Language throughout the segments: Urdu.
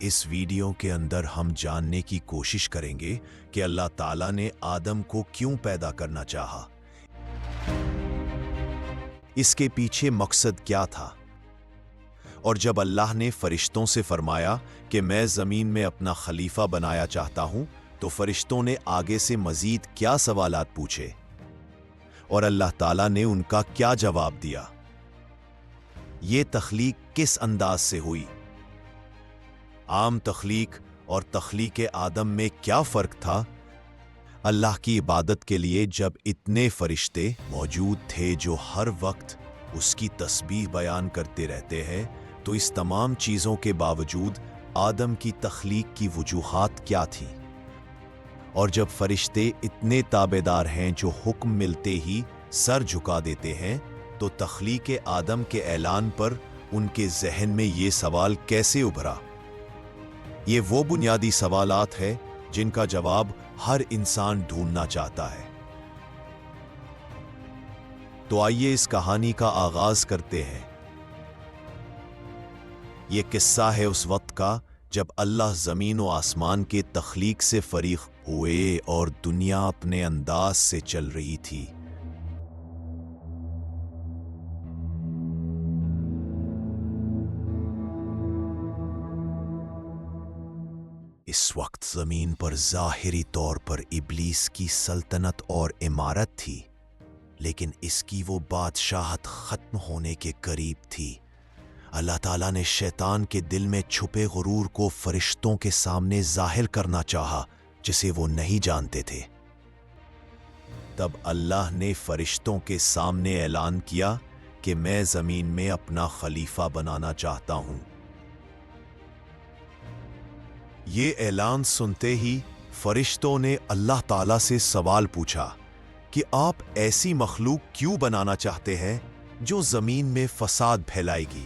اس ویڈیو کے اندر ہم جاننے کی کوشش کریں گے کہ اللہ تعالیٰ نے آدم کو کیوں پیدا کرنا چاہا، اس کے پیچھے مقصد کیا تھا، اور جب اللہ نے فرشتوں سے فرمایا کہ میں زمین میں اپنا خلیفہ بنایا چاہتا ہوں تو فرشتوں نے آگے سے مزید کیا سوالات پوچھے اور اللہ تعالیٰ نے ان کا کیا جواب دیا؟ یہ تخلیق کس انداز سے ہوئی؟ عام تخلیق اور تخلیق آدم میں کیا فرق تھا؟ اللہ کی عبادت کے لیے جب اتنے فرشتے موجود تھے جو ہر وقت اس کی تسبیح بیان کرتے رہتے ہیں، تو اس تمام چیزوں کے باوجود آدم کی تخلیق کی وجوہات کیا تھیں؟ اور جب فرشتے اتنے تابعدار ہیں جو حکم ملتے ہی سر جھکا دیتے ہیں، تو تخلیق آدم کے اعلان پر ان کے ذہن میں یہ سوال کیسے ابھرا؟ یہ وہ بنیادی سوالات ہیں جن کا جواب ہر انسان ڈھونڈنا چاہتا ہے۔ تو آئیے اس کہانی کا آغاز کرتے ہیں۔ یہ قصہ ہے اس وقت کا جب اللہ زمین و آسمان کے تخلیق سے فریغ ہوئے اور دنیا اپنے انداز سے چل رہی تھی۔ اس وقت زمین پر ظاہری طور پر ابلیس کی سلطنت اور عمارت تھی، لیکن اس کی وہ بادشاہت ختم ہونے کے قریب تھی۔ اللہ تعالیٰ نے شیطان کے دل میں چھپے غرور کو فرشتوں کے سامنے ظاہر کرنا چاہا جسے وہ نہیں جانتے تھے۔ تب اللہ نے فرشتوں کے سامنے اعلان کیا کہ میں زمین میں اپنا خلیفہ بنانا چاہتا ہوں۔ یہ اعلان سنتے ہی فرشتوں نے اللہ تعالیٰ سے سوال پوچھا کہ آپ ایسی مخلوق کیوں بنانا چاہتے ہیں جو زمین میں فساد پھیلائے گی؟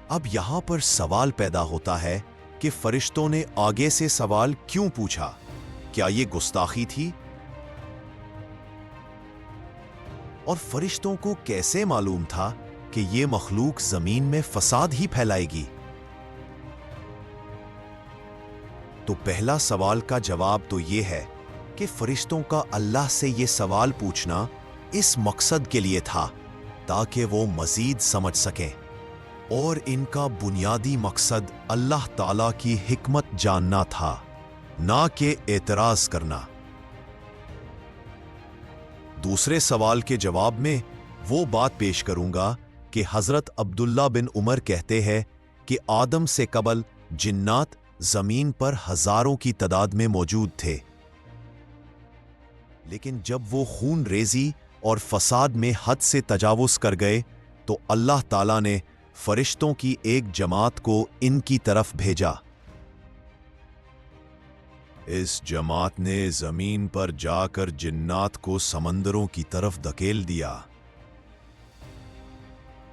اب یہاں پر سوال پیدا ہوتا ہے کہ فرشتوں نے آگے سے سوال کیوں پوچھا؟ کیا یہ گستاخی تھی؟ اور فرشتوں کو کیسے معلوم تھا کہ یہ مخلوق زمین میں فساد ہی پھیلائے گی؟ تو پہلا سوال کا جواب تو یہ ہے کہ فرشتوں کا اللہ سے یہ سوال پوچھنا اس مقصد کے لیے تھا تاکہ وہ مزید سمجھ سکیں، اور ان کا بنیادی مقصد اللہ تعالیٰ کی حکمت جاننا تھا، نہ کہ اعتراض کرنا۔ دوسرے سوال کے جواب میں وہ بات پیش کروں گا کہ حضرت عبداللہ بن عمر کہتے ہیں کہ آدم سے قبل جنات زمین پر ہزاروں کی تعداد میں موجود تھے، لیکن جب وہ خون ریزی اور فساد میں حد سے تجاوز کر گئے تو اللہ تعالیٰ نے فرشتوں کی ایک جماعت کو ان کی طرف بھیجا۔ اس جماعت نے زمین پر جا کر جنات کو سمندروں کی طرف دھکیل دیا،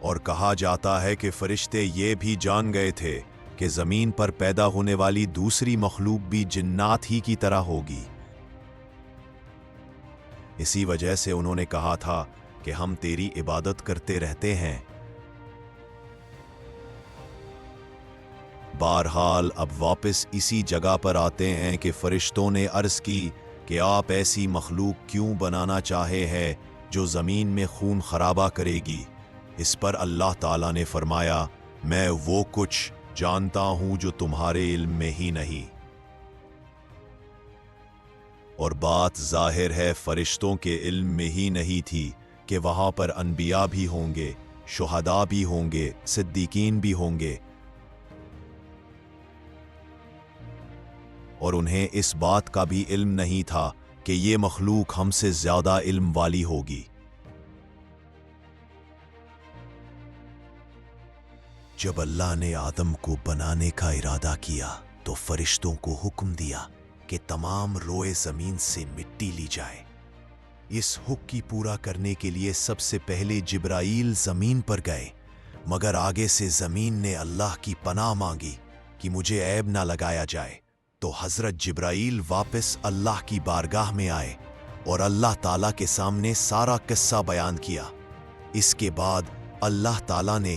اور کہا جاتا ہے کہ فرشتے یہ بھی جان گئے تھے کہ زمین پر پیدا ہونے والی دوسری مخلوق بھی جنات ہی کی طرح ہوگی۔ اسی وجہ سے انہوں نے کہا تھا کہ ہم تیری عبادت کرتے رہتے ہیں۔ بہرحال اب واپس اسی جگہ پر آتے ہیں کہ فرشتوں نے عرض کی کہ آپ ایسی مخلوق کیوں بنانا چاہے ہیں جو زمین میں خون خرابہ کرے گی؟ اس پر اللہ تعالیٰ نے فرمایا، میں وہ کچھ جانتا ہوں جو تمہارے علم میں ہی نہیں۔ اور بات ظاہر ہے فرشتوں کے علم میں ہی نہیں تھی کہ وہاں پر انبیاء بھی ہوں گے، شہداء بھی ہوں گے، صدیقین بھی ہوں گے، اور انہیں اس بات کا بھی علم نہیں تھا کہ یہ مخلوق ہم سے زیادہ علم والی ہوگی۔ جب اللہ نے آدم کو بنانے کا ارادہ کیا تو فرشتوں کو حکم دیا کہ تمام روئے زمین سے مٹی لی جائے۔ اس حکم کی پورا کرنے کے لیے سب سے پہلے جبرائیل زمین پر گئے، مگر آگے سے زمین نے اللہ کی پناہ مانگی کہ مجھے عیب نہ لگایا جائے، تو حضرت جبرائیل واپس اللہ کی بارگاہ میں آئے اور اللہ تعالیٰ کے سامنے سارا قصہ بیان کیا۔ اس کے بعد اللہ تعالیٰ نے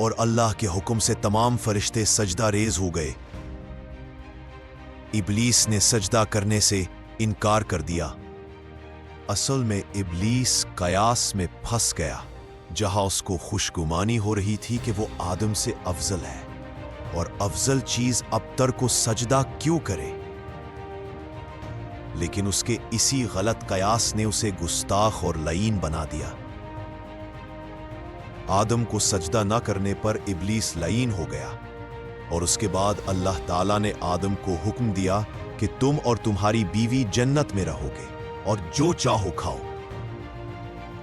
اور اللہ کے حکم سے تمام فرشتے سجدہ ریز ہو گئے۔ ابلیس نے سجدہ کرنے سے انکار کر دیا۔ اصل میں ابلیس قیاس میں پھنس گیا، جہاں اس کو خوشگمانی ہو رہی تھی کہ وہ آدم سے افضل ہے، اور افضل چیز ابتر کو سجدہ کیوں کرے؟ لیکن اس کے اسی غلط قیاس نے اسے گستاخ اور لعین بنا دیا۔ آدم کو سجدہ نہ کرنے پر ابلیس لعین ہو گیا، اور اس کے بعد اللہ تعالیٰ نے آدم کو حکم دیا کہ تم اور تمہاری بیوی جنت میں رہو گے اور جو چاہو کھاؤ،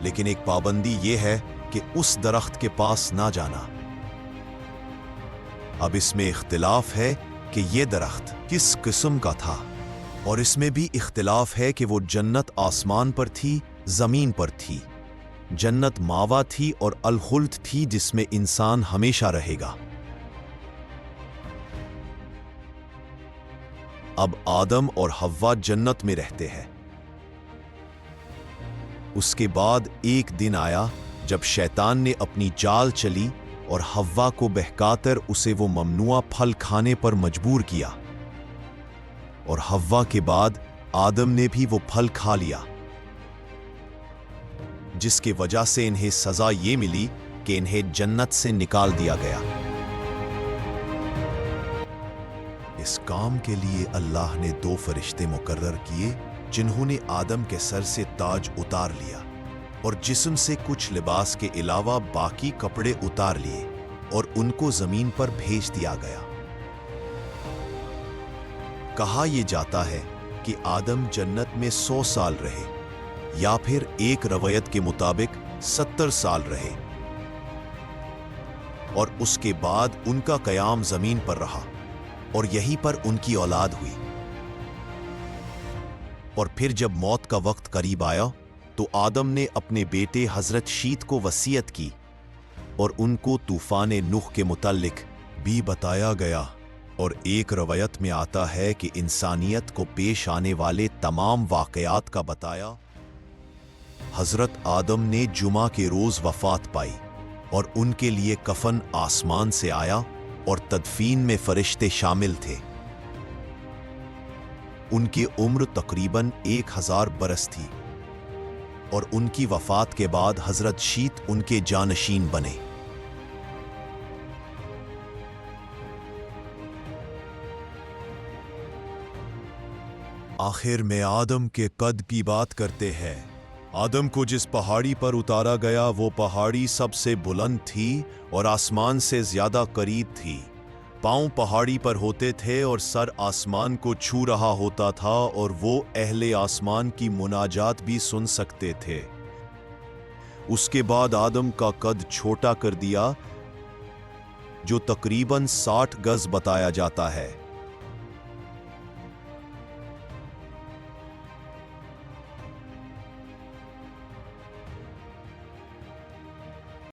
لیکن ایک پابندی یہ ہے کہ اس درخت کے پاس نہ جانا۔ اب اس میں اختلاف ہے کہ یہ درخت کس قسم کا تھا، اور اس میں بھی اختلاف ہے کہ وہ جنت آسمان پر تھی، زمین پر تھی۔ جنت ماوا تھی اور الخلد تھی، جس میں انسان ہمیشہ رہے گا۔ اب آدم اور حوا جنت میں رہتے ہیں۔ اس کے بعد ایک دن آیا جب شیطان نے اپنی چال چلی اور حوا کو بہکا کر اسے وہ ممنوع پھل کھانے پر مجبور کیا، اور حوا کے بعد آدم نے بھی وہ پھل کھا لیا، جس کی وجہ سے انہیں سزا یہ ملی کہ انہیں جنت سے نکال دیا گیا۔ اس کام کے لیے اللہ نے 2 فرشتے مقرر کیے، جنہوں نے آدم کے سر سے تاج اتار لیا اور جسم سے کچھ لباس کے علاوہ باقی کپڑے اتار لیے، اور ان کو زمین پر بھیج دیا گیا۔ کہا یہ جاتا ہے کہ آدم جنت میں 100 سال رہے، یا پھر ایک روایت کے مطابق 70 سال رہے، اور اس کے بعد ان کا قیام زمین پر رہا، اور یہیں پر ان کی اولاد ہوئی۔ اور پھر جب موت کا وقت قریب آیا تو آدم نے اپنے بیٹے حضرت شیت کو وصیت کی، اور ان کو طوفان نوح کے متعلق بھی بتایا گیا، اور ایک روایت میں آتا ہے کہ انسانیت کو پیش آنے والے تمام واقعات کا بتایا۔ حضرت آدم نے جمعہ کے روز وفات پائی، اور ان کے لیے کفن آسمان سے آیا، اور تدفین میں فرشتے شامل تھے۔ ان کی عمر تقریباً 1000 برس تھی، اور ان کی وفات کے بعد حضرت شیت ان کے جانشین بنے۔ آخر میں آدم کے قد کی بات کرتے ہیں۔ آدم کو جس پہاڑی پر اتارا گیا وہ پہاڑی سب سے بلند تھی اور آسمان سے زیادہ قریب تھی۔ پاؤں پہاڑی پر ہوتے تھے اور سر آسمان کو چھو رہا ہوتا تھا، اور وہ اہل آسمان کی مناجات بھی سن سکتے تھے۔ اس کے بعد آدم کا قد چھوٹا کر دیا، جو تقریباً 60 گز بتایا جاتا ہے۔